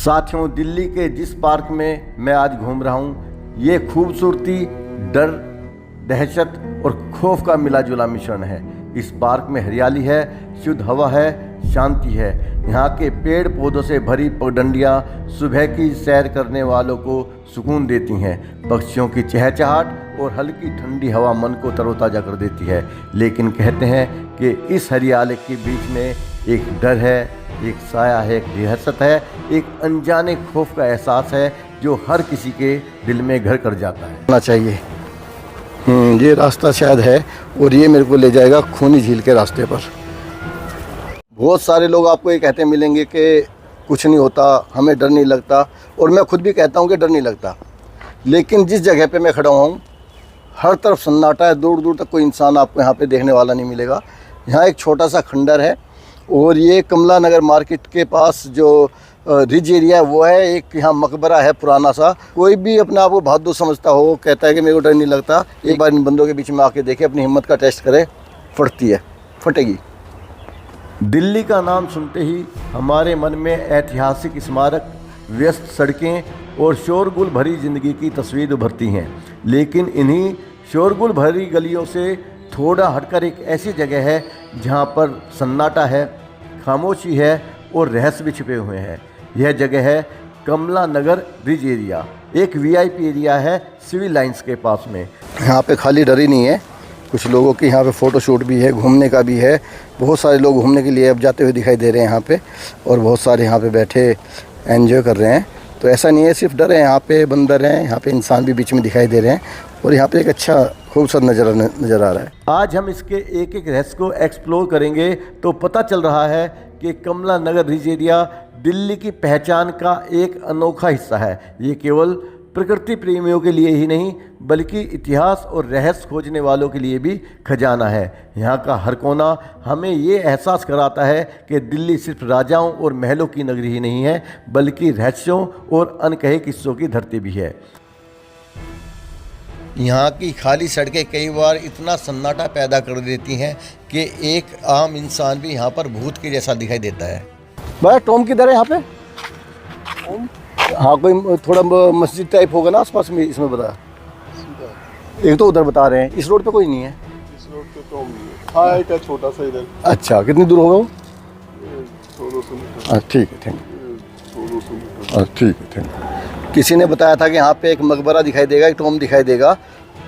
साथियों, दिल्ली के जिस पार्क में मैं आज घूम रहा हूँ, ये खूबसूरती, डर, दहशत और खौफ का मिला जुला मिश्रण है। इस पार्क में हरियाली है, शुद्ध हवा है, शांति है। यहाँ के पेड़ पौधों से भरी पगडंडियाँ सुबह की सैर करने वालों को सुकून देती हैं। पक्षियों की चहचहाट और हल्की ठंडी हवा मन को तरोताज़ा कर देती है। लेकिन कहते हैं कि इस हरियाली के बीच में एक डर है, एक साया है, एक दहशत है, एक अनजाने खौफ का एहसास है जो हर किसी के दिल में घर कर जाता है। चाहिए ये रास्ता शायद है और ये मेरे को ले जाएगा खूनी झील के रास्ते पर। बहुत सारे लोग आपको ये कहते मिलेंगे कि कुछ नहीं होता, हमें डर नहीं लगता, और मैं खुद भी कहता हूँ कि डर नहीं लगता। लेकिन जिस जगह पे मैं खड़ा हूँ, हर तरफ सन्नाटा है, दूर दूर तक कोई इंसान आपको यहाँ पे देखने वाला नहीं मिलेगा। यहाँ एक छोटा सा खंडर है और ये कमला नगर मार्केट के पास जो रिज एरिया है वो है। एक यहाँ मकबरा है पुराना सा। कोई भी अपने आप को बहादुर समझता हो, कहता है कि मेरे को डर नहीं लगता, एक बार इन बंदों के बीच में आके देखे, अपनी हिम्मत का टेस्ट करे, फटेगी। दिल्ली का नाम सुनते ही हमारे मन में ऐतिहासिक स्मारक, व्यस्त सड़कें और शोरगुल भरी ज़िंदगी की तस्वीर उभरती हैं। लेकिन इन्हीं शोरगुल भरी गलियों से थोड़ा हटकर एक ऐसी जगह है जहाँ पर सन्नाटा है, खामोशी है और रहस्य भी छिपे हुए हैं। यह जगह है कमला नगर रिज एरिया। एक वीआईपी एरिया है सिविल लाइंस के पास में। यहाँ पे खाली डर ही नहीं है, कुछ लोगों की यहाँ पे फ़ोटोशूट भी है, घूमने का भी है। बहुत सारे लोग घूमने के लिए अब जाते हुए दिखाई दे रहे हैं यहाँ पे, और बहुत सारे यहाँ पे बैठे एंजॉय कर रहे हैं। तो ऐसा नहीं है सिर्फ डर है, यहाँ पे बंदर हैं, यहाँ पे इंसान भी बीच में दिखाई दे रहे हैं, और यहाँ पे एक अच्छा खूबसूरत नज़र आ रहा है। आज हम इसके एक एक रहस्य को एक्सप्लोर करेंगे तो पता चल रहा है कि कमला नगर रिज एरिया दिल्ली की पहचान का एक अनोखा हिस्सा है। ये केवल प्रकृति प्रेमियों के लिए ही नहीं बल्कि इतिहास और रहस्य खोजने वालों के लिए भी खजाना है। यहाँ का हर कोना हमें ये एहसास कराता है कि दिल्ली सिर्फ राजाओं और महलों की नगरी ही नहीं है बल्कि रहस्यों और अनकहे किस्सों की धरती भी है। यहाँ की खाली सड़कें कई बार इतना सन्नाटा पैदा कर देती हैं कि एक आम इंसान भी यहाँ पर भूत के जैसा दिखाई देता है। भाई टॉम किधर है यहाँ पे? हाँ, कोई थोड़ा मस्जिद टाइप होगा ना आसपास में, इसमें बता। एक तो उधर बता रहे हैं, इस रोड पे कोई नहीं है। इस रोड पे टॉम नहीं है। हाँ, एक छोटा सा इधर। अच्छा, कितनी दूर होगा वो? 1600 मीटर। ठीक है, थैंक यू। 1600 मीटर। ठीक है, थैंक यू। किसी ने बताया था कि यहाँ पे एक मकबरा दिखाई देगा, एक टॉम दिखाई देगा,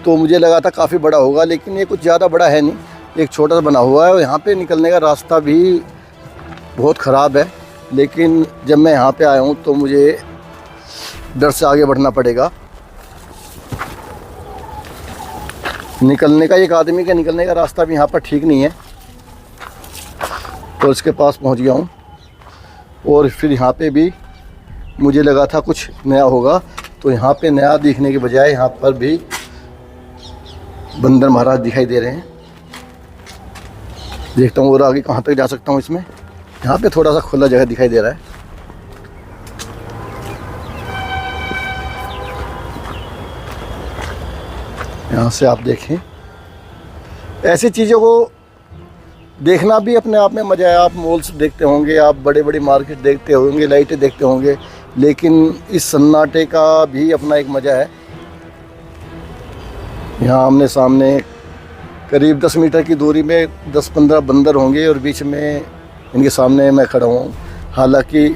तो मुझे लगा था काफ़ी बड़ा होगा, लेकिन ये कुछ ज़्यादा बड़ा है नहीं, एक छोटा सा बना हुआ है। और यहाँ पे निकलने का रास्ता भी बहुत ख़राब है। लेकिन जब मैं यहाँ पे आया हूँ तो मुझे डर से आगे बढ़ना पड़ेगा। निकलने का, एक आदमी के निकलने का रास्ता भी यहाँ पर ठीक नहीं है। तो इसके पास पहुँच गया हूँ, और फिर यहाँ पे भी मुझे लगा था कुछ नया होगा, तो यहाँ पे नया दिखने के बजाय यहाँ पर भी बंदर महाराज दिखाई दे रहे हैं। देखता हूँ और आगे कहाँ तक जा सकता हूँ इसमें। यहाँ पे थोड़ा सा खुला जगह दिखाई दे रहा है। यहाँ से आप देखें, ऐसी चीज़ों को देखना भी अपने आप में मज़ा है। आप मॉल्स देखते होंगे, आप बड़े बड़े मार्केट देखते होंगे, लाइटें देखते होंगे, लेकिन इस सन्नाटे का भी अपना एक मज़ा है। यहाँ आमने सामने करीब 10 मीटर की दूरी में 10-15 बंदर होंगे, और बीच में इनके सामने मैं खड़ा हूँ। हालांकि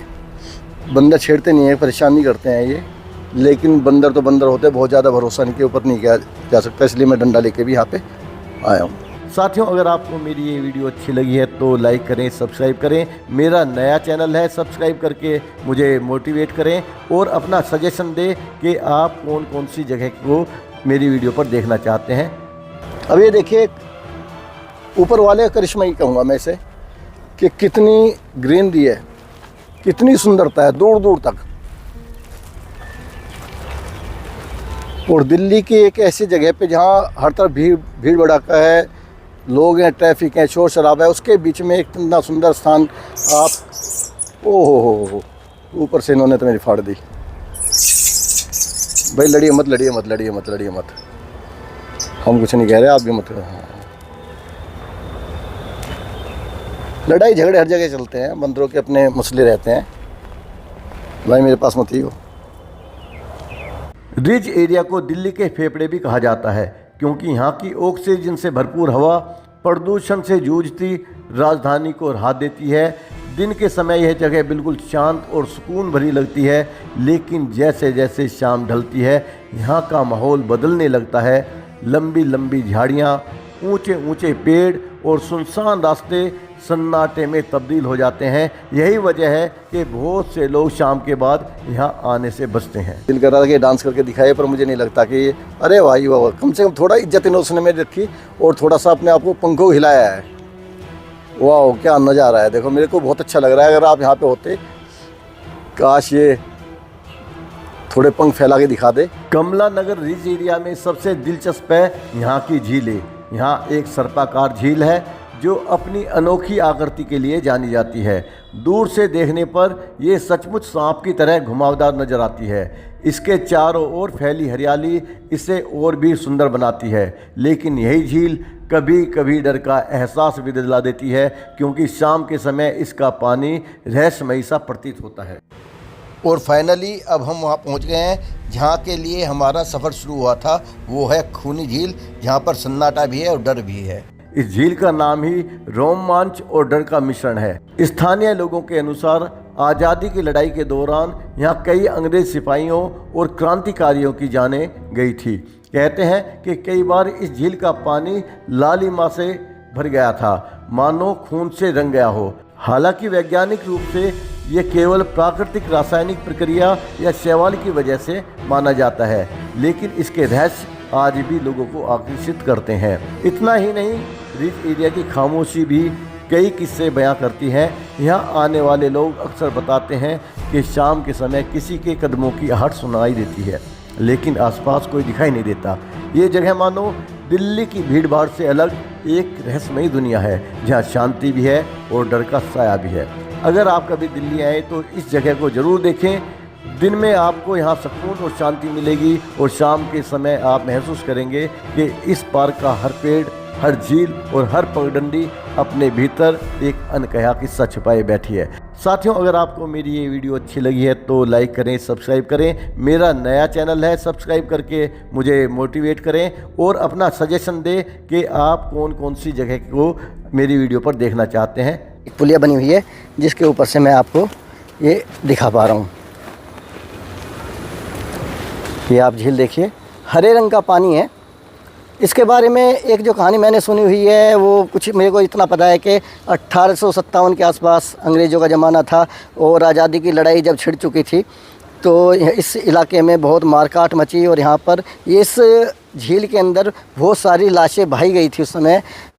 बंदर छेड़ते नहीं है, परेशान नहीं करते हैं ये, लेकिन बंदर तो बंदर होते हैं, बहुत ज़्यादा भरोसा इनके ऊपर नहीं किया जा सकता, इसलिए मैं डंडा लेके भी यहाँ पे आया हूँ। साथियों, अगर आपको मेरी ये वीडियो अच्छी लगी है तो लाइक करें, सब्सक्राइब करें। मेरा नया चैनल है, सब्सक्राइब करके मुझे मोटिवेट करें और अपना सजेशन दें कि आप कौन कौन सी जगह को मेरी वीडियो पर देखना चाहते हैं। अब ये देखिए, ऊपर वाले का करिश्मा ही कहूँगा मैं इसे, कि कितनी ग्रीनरी है, कितनी सुंदरता है दूर दूर तक। और दिल्ली की एक ऐसी जगह पे जहाँ हर तरफ भीड़ भड़ाका है, लोग हैं, ट्रैफिक है, शोर शराबा है, उसके बीच में एक इतना सुंदर स्थान आप, ओहो, ऊपर से इन्होंने तो मेरी फाड़ दी। भाई लड़िए मत, लड़िए मत, लड़िए मत, लड़िए मत, हम कुछ नहीं कह रहे, आप भी मत। लड़ाई झगड़े हर जगह चलते हैं, बंदरों के अपने मसले रहते हैं। भाई मेरे पास मत ही हो। रिज एरिया को दिल्ली के फेफड़े भी कहा जाता है क्योंकि यहाँ की ऑक्सीजन से भरपूर हवा प्रदूषण से जूझती राजधानी को राहत देती है। दिन के समय यह जगह बिल्कुल शांत और सुकून भरी लगती है, लेकिन जैसे जैसे शाम ढलती है यहाँ का माहौल बदलने लगता है। लंबी लंबी झाड़ियाँ, ऊंचे ऊंचे पेड़ और सुनसान रास्ते सन्नाटे में तब्दील हो जाते हैं। यही वजह है कि बहुत से लोग शाम के बाद यहाँ आने से बचते हैं। दिल कर रहा था कि डांस करके दिखाए, पर मुझे नहीं लगता कि अरे भाई वाह, कम से कम थोड़ा इज्जत इन उसने मेरी रखी और थोड़ा सा अपने आप को पंखों हिलाया है। वाह क्या नज़ारा है, देखो मेरे को बहुत अच्छा लग रहा है। अगर आप यहाँ पे होते, काश ये थोड़े पंख फैला के दिखा दे। कमला नगर रिज एरिया में सबसे दिलचस्प है यहाँ की झीलें। यहाँ एक सर्पाकार झील है जो अपनी अनोखी आकृति के लिए जानी जाती है। दूर से देखने पर यह सचमुच सांप की तरह घुमावदार नजर आती है। इसके चारों ओर फैली हरियाली इसे और भी सुंदर बनाती है, लेकिन यही झील कभी कभी डर का एहसास भी दिला देती है क्योंकि शाम के समय इसका पानी रहस्यमयी सा प्रतीत होता है। और फाइनली अब हम वहाँ पहुँच गए हैं जहाँ के लिए हमारा सफ़र शुरू हुआ था। वो है खूनी झील, जहाँ पर सन्नाटा भी है और डर भी है। इस झील का नाम ही रोमांच और डर का मिश्रण है। स्थानीय लोगों के अनुसार आज़ादी की लड़ाई के दौरान यहाँ कई अंग्रेज सिपाहियों और क्रांतिकारियों की जानें गई थी। कहते हैं कि कई बार इस झील का पानी लालिमा से भर गया था, मानो खून से रंग गया हो। हालांकि वैज्ञानिक रूप से ये केवल प्राकृतिक रासायनिक प्रक्रिया या शैवाल की वजह से माना जाता है, लेकिन इसके रहस्य आज भी लोगों को आकर्षित करते हैं। इतना ही नहीं, रिज एरिया की खामोशी भी कई किस्से बयां करती है। यहाँ आने वाले लोग अक्सर बताते हैं कि शाम के समय किसी के कदमों की आहट सुनाई देती है, लेकिन आसपास कोई दिखाई नहीं देता। ये जगह मानो दिल्ली की भीड़ भाड़ से अलग एक रहस्यमयी दुनिया है, जहाँ शांति भी है और डर का साया भी है। अगर आप कभी दिल्ली आए तो इस जगह को ज़रूर देखें। दिन में आपको यहाँ सुकून और शांति मिलेगी और शाम के समय आप महसूस करेंगे कि इस पार्क का हर पेड़, हर झील और हर पगडंडी अपने भीतर एक अनकहा किस्सा छुपाए बैठी है। साथियों, अगर आपको मेरी ये वीडियो अच्छी लगी है तो लाइक करें, सब्सक्राइब करें। मेरा नया चैनल है, सब्सक्राइब करके मुझे मोटिवेट करें और अपना सजेशन दें कि आप कौन कौन सी जगह को मेरी वीडियो पर देखना चाहते हैं। एक पुलिया बनी हुई है जिसके ऊपर से मैं आपको ये दिखा पा रहा हूँ। ये आप झील देखिए, हरे रंग का पानी है। इसके बारे में एक जो कहानी मैंने सुनी हुई है वो कुछ मेरे को इतना पता है कि 1857 के आसपास अंग्रेज़ों का ज़माना था और आज़ादी की लड़ाई जब छिड़ चुकी थी तो इस इलाके में बहुत मारकाट मची और यहाँ पर इस झील के अंदर बहुत सारी लाशें बहाई गई थी उस समय।